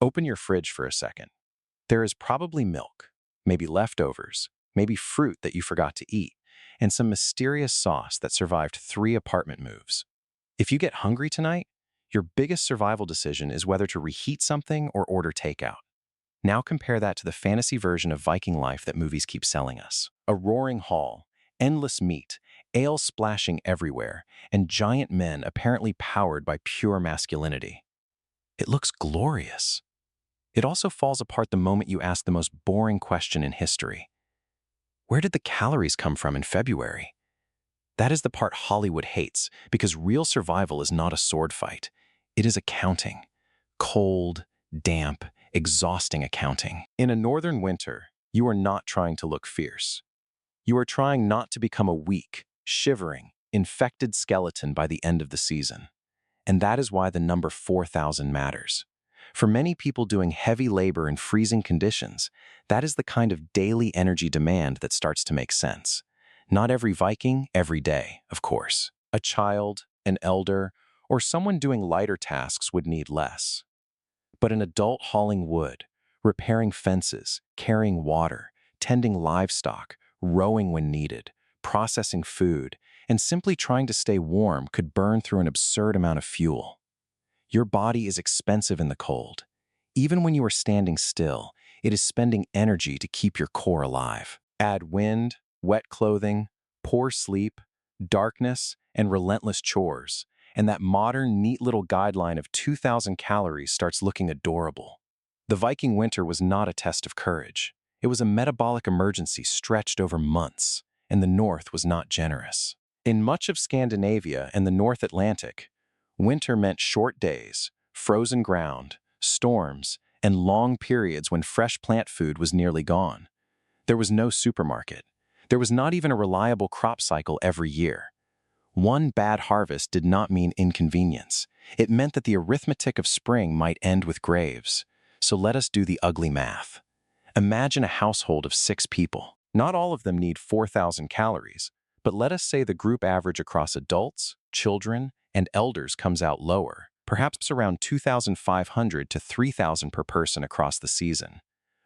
Open your fridge for a second. There is probably milk, maybe leftovers, maybe fruit that you forgot to eat, and some mysterious sauce that survived 3 apartment moves. If you get hungry tonight, your biggest survival decision is whether to reheat something or order takeout. Now compare that to the fantasy version of Viking life that movies keep selling us. A roaring hall, endless meat, ale splashing everywhere, and giant men apparently powered by pure masculinity. It looks glorious. It also falls apart the moment you ask the most boring question in history. Where did the calories come from in February? That is the part Hollywood hates, because real survival is not a sword fight. It is accounting. Cold, damp, exhausting accounting. In a northern winter, you are not trying to look fierce. You are trying not to become a weak, shivering, infected skeleton by the end of the season. And that is why the number 4,000 matters. For many people doing heavy labor in freezing conditions, that is the kind of daily energy demand that starts to make sense. Not every Viking, every day, of course. A child, an elder, or someone doing lighter tasks would need less. But an adult hauling wood, repairing fences, carrying water, tending livestock, rowing when needed, processing food, and simply trying to stay warm could burn through an absurd amount of fuel. Your body is expensive in the cold. Even when you are standing still, it is spending energy to keep your core alive. Add wind, wet clothing, poor sleep, darkness, and relentless chores, and that modern, neat little guideline of 2,000 calories starts looking adorable. The Viking winter was not a test of courage. It was a metabolic emergency stretched over months, and the North was not generous. In much of Scandinavia and the North Atlantic, winter meant short days, frozen ground, storms, and long periods when fresh plant food was nearly gone. There was no supermarket. There was not even a reliable crop cycle every year. One bad harvest did not mean inconvenience. It meant that the arithmetic of spring might end with graves. So let us do the ugly math. Imagine a household of 6 people. Not all of them need 4,000 calories, but let us say the group average across adults, children, and elders comes out lower, perhaps around 2,500 to 3,000 per person across the season.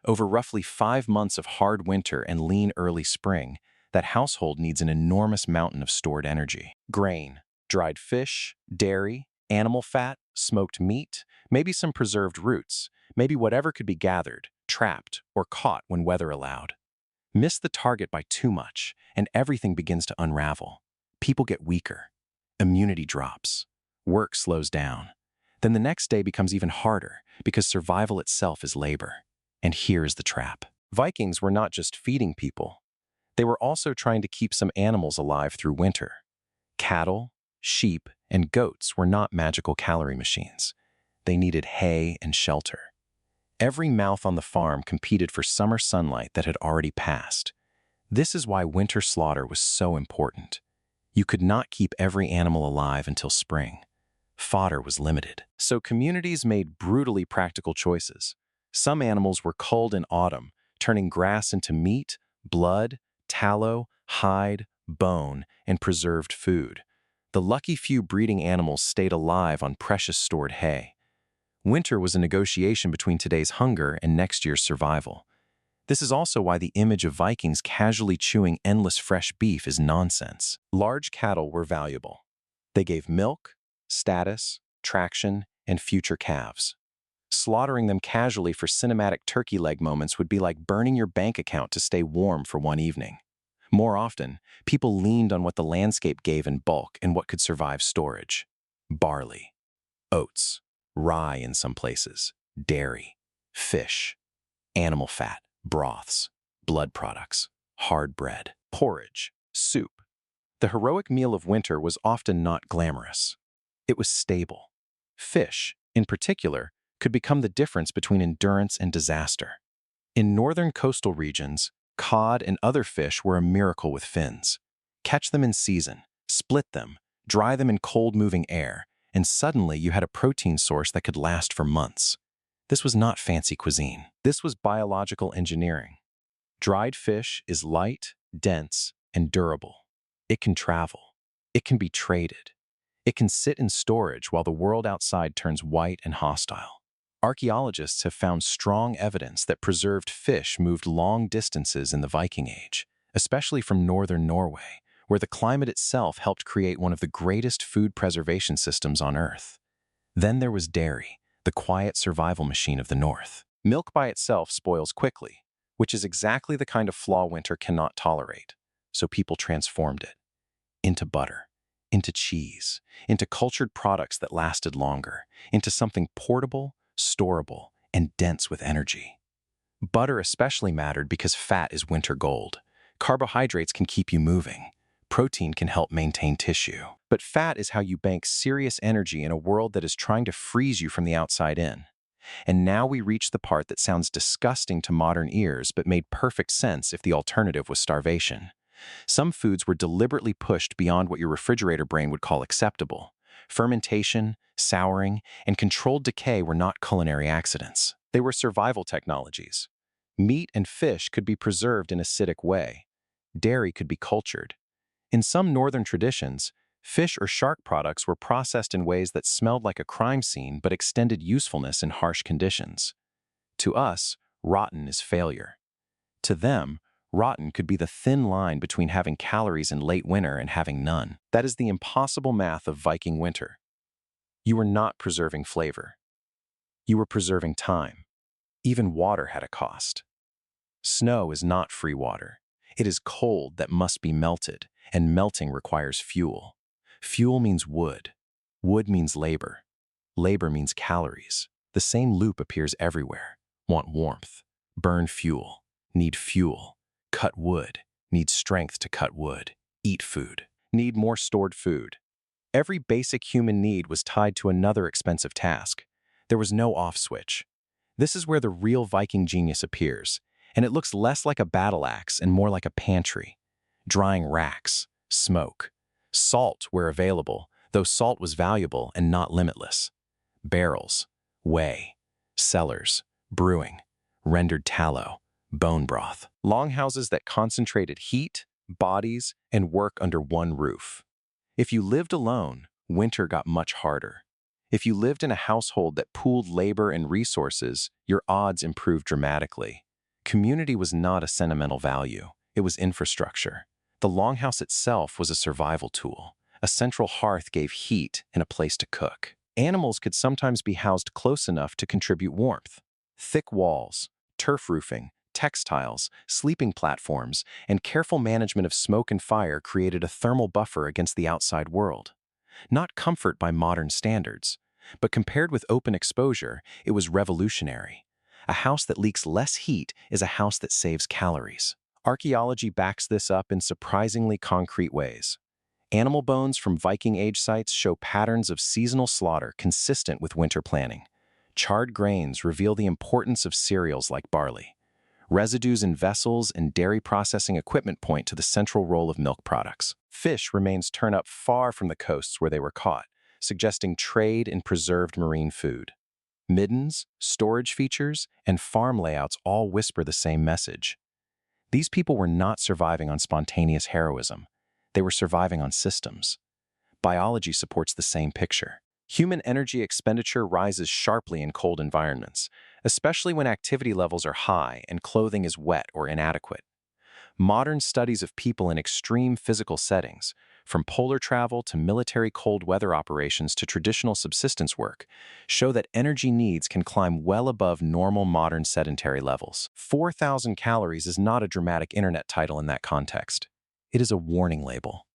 Over roughly 5 months of hard winter and lean early spring, that household needs an enormous mountain of stored energy. Grain, dried fish, dairy, animal fat, smoked meat, maybe some preserved roots, maybe whatever could be gathered, trapped, or caught when weather allowed. Miss the target by too much, and everything begins to unravel. People get weaker. Immunity drops. Work slows down. Then the next day becomes even harder because survival itself is labor. And here is the trap. Vikings were not just feeding people. They were also trying to keep some animals alive through winter. Cattle, sheep, and goats were not magical calorie machines. They needed hay and shelter. Every mouth on the farm competed for summer sunlight that had already passed. This is why winter slaughter was so important. You could not keep every animal alive until spring. Fodder was limited. So communities made brutally practical choices. Some animals were culled in autumn, turning grass into meat, blood, tallow, hide, bone, and preserved food. The lucky few breeding animals stayed alive on precious stored hay. Winter was a negotiation between today's hunger and next year's survival. This is also why the image of Vikings casually chewing endless fresh beef is nonsense. Large cattle were valuable. They gave milk, status, traction, and future calves. Slaughtering them casually for cinematic turkey leg moments would be like burning your bank account to stay warm for one evening. More often, people leaned on what the landscape gave in bulk and what could survive storage. Barley, oats, rye in some places, dairy, fish, animal fat, broths, blood products, hard bread, porridge, soup. The heroic meal of winter was often not glamorous. It was stable. Fish, in particular, could become the difference between endurance and disaster. In northern coastal regions, cod and other fish were a miracle with fins. Catch them in season, split them, dry them in cold-moving air, and suddenly you had a protein source that could last for months. This was not fancy cuisine. This was biological engineering. Dried fish is light, dense, and durable. It can travel. It can be traded. It can sit in storage while the world outside turns white and hostile. Archaeologists have found strong evidence that preserved fish moved long distances in the Viking Age, especially from northern Norway, where the climate itself helped create one of the greatest food preservation systems on Earth. Then there was dairy, the quiet survival machine of the North. Milk by itself spoils quickly, which is exactly the kind of flaw winter cannot tolerate, so people transformed it into butter, into cheese, into cultured products that lasted longer, into something portable, storable, and dense with energy. Butter especially mattered because fat is winter gold. Carbohydrates can keep you moving. Protein can help maintain tissue. But fat is how you bank serious energy in a world that is trying to freeze you from the outside in. And now we reach the part that sounds disgusting to modern ears but made perfect sense if the alternative was starvation. Some foods were deliberately pushed beyond what your refrigerator brain would call acceptable. Fermentation, souring, and controlled decay were not culinary accidents. They were survival technologies. Meat and fish could be preserved in an acidic way. Dairy could be cultured. In some northern traditions, fish or shark products were processed in ways that smelled like a crime scene but extended usefulness in harsh conditions. To us, rotten is failure. To them, rotten could be the thin line between having calories in late winter and having none. That is the impossible math of Viking winter. You were not preserving flavor. You were preserving time. Even water had a cost. Snow is not free water. It is cold that must be melted, and melting requires fuel. Fuel means wood. Wood means labor. Labor means calories. The same loop appears everywhere. Want warmth. Burn fuel. Need fuel. Cut wood. Need strength to cut wood. Eat food. Need more stored food. Every basic human need was tied to another expensive task. There was no off switch. This is where the real Viking genius appears, and it looks less like a battle axe and more like a pantry. Drying racks, smoke, salt where available, though salt was valuable and not limitless. Barrels, whey, cellars, brewing, rendered tallow, bone broth. Longhouses that concentrated heat, bodies, and work under one roof. If you lived alone, winter got much harder. If you lived in a household that pooled labor and resources, your odds improved dramatically. Community was not a sentimental value. It was infrastructure. The longhouse itself was a survival tool. A central hearth gave heat and a place to cook. Animals could sometimes be housed close enough to contribute warmth. Thick walls, turf roofing, textiles, sleeping platforms, and careful management of smoke and fire created a thermal buffer against the outside world. Not comfort by modern standards, but compared with open exposure, it was revolutionary. A house that leaks less heat is a house that saves calories. Archaeology backs this up in surprisingly concrete ways. Animal bones from Viking Age sites show patterns of seasonal slaughter consistent with winter planning. Charred grains reveal the importance of cereals like barley. Residues in vessels and dairy processing equipment point to the central role of milk products. Fish remains turn up far from the coasts where they were caught, suggesting trade in preserved marine food. Middens, storage features, and farm layouts all whisper the same message. These people were not surviving on spontaneous heroism. They were surviving on systems. Biology supports the same picture. Human energy expenditure rises sharply in cold environments, especially when activity levels are high and clothing is wet or inadequate. Modern studies of people in extreme physical settings, from polar travel to military cold weather operations to traditional subsistence work, show that energy needs can climb well above normal modern sedentary levels. 4,000 calories is not a dramatic internet title in that context. It is a warning label.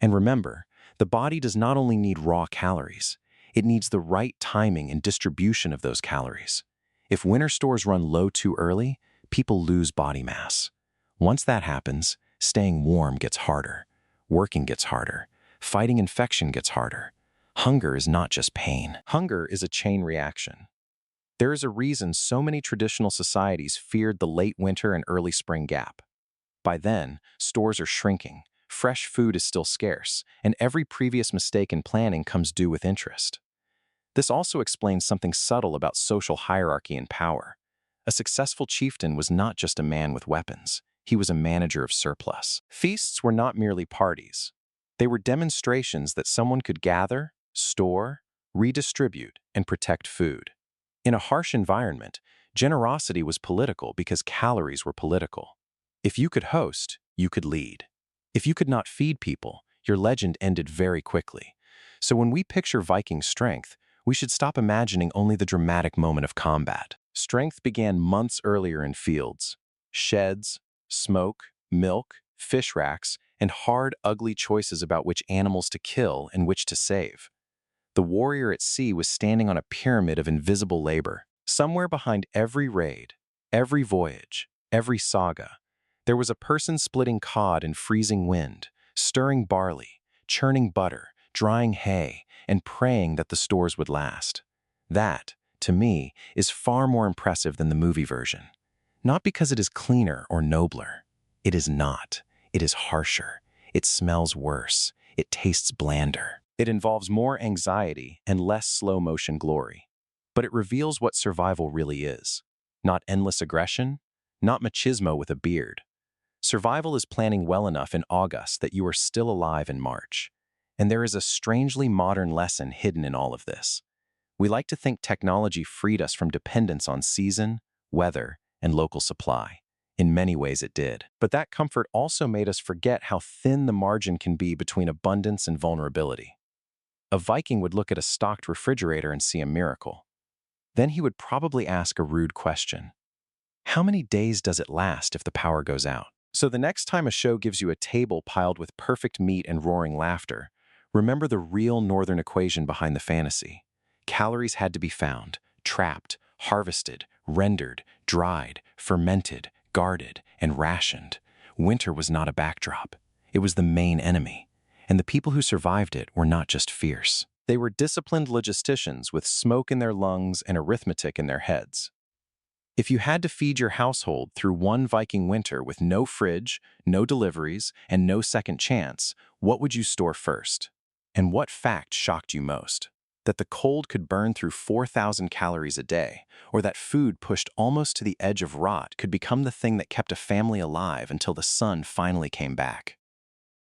And remember, the body does not only need raw calories, it needs the right timing and distribution of those calories. If winter stores run low too early, people lose body mass. Once that happens, staying warm gets harder, working gets harder, fighting infection gets harder. Hunger is not just pain. Hunger is a chain reaction. There is a reason so many traditional societies feared the late winter and early spring gap. By then, stores are shrinking, fresh food is still scarce, and every previous mistake in planning comes due with interest. This also explains something subtle about social hierarchy and power. A successful chieftain was not just a man with weapons. He was a manager of surplus. Feasts were not merely parties. They were demonstrations that someone could gather, store, redistribute, and protect food. In a harsh environment, generosity was political because calories were political. If you could host, you could lead. If you could not feed people, your legend ended very quickly. So when we picture Viking strength, we should stop imagining only the dramatic moment of combat. Strength began months earlier in fields. Sheds, smoke, milk, fish racks, and hard, ugly choices about which animals to kill and which to save. The warrior at sea was standing on a pyramid of invisible labor. Somewhere behind every raid, every voyage, every saga, there was a person splitting cod in freezing wind, stirring barley, churning butter, drying hay, and praying that the stores would last. That, to me, is far more impressive than the movie version. Not because it is cleaner or nobler. It is not. It is harsher. It smells worse. It tastes blander. It involves more anxiety and less slow-motion glory. But it reveals what survival really is. Not endless aggression, not machismo with a beard. Survival is planning well enough in August that you are still alive in March. And there is a strangely modern lesson hidden in all of this. We like to think technology freed us from dependence on season, weather, and local supply. In many ways it did. But that comfort also made us forget how thin the margin can be between abundance and vulnerability. A Viking would look at a stocked refrigerator and see a miracle. Then he would probably ask a rude question. How many days does it last if the power goes out? So the next time a show gives you a table piled with perfect meat and roaring laughter, remember the real northern equation behind the fantasy. Calories had to be found, trapped, harvested, rendered, dried, fermented, guarded, and rationed. Winter was not a backdrop. It was the main enemy. And the people who survived it were not just fierce. They were disciplined logisticians with smoke in their lungs and arithmetic in their heads. If you had to feed your household through one Viking winter with no fridge, no deliveries, and no second chance, what would you store first? And what fact shocked you most? That the cold could burn through 4,000 calories a day, or that food pushed almost to the edge of rot could become the thing that kept a family alive until the sun finally came back.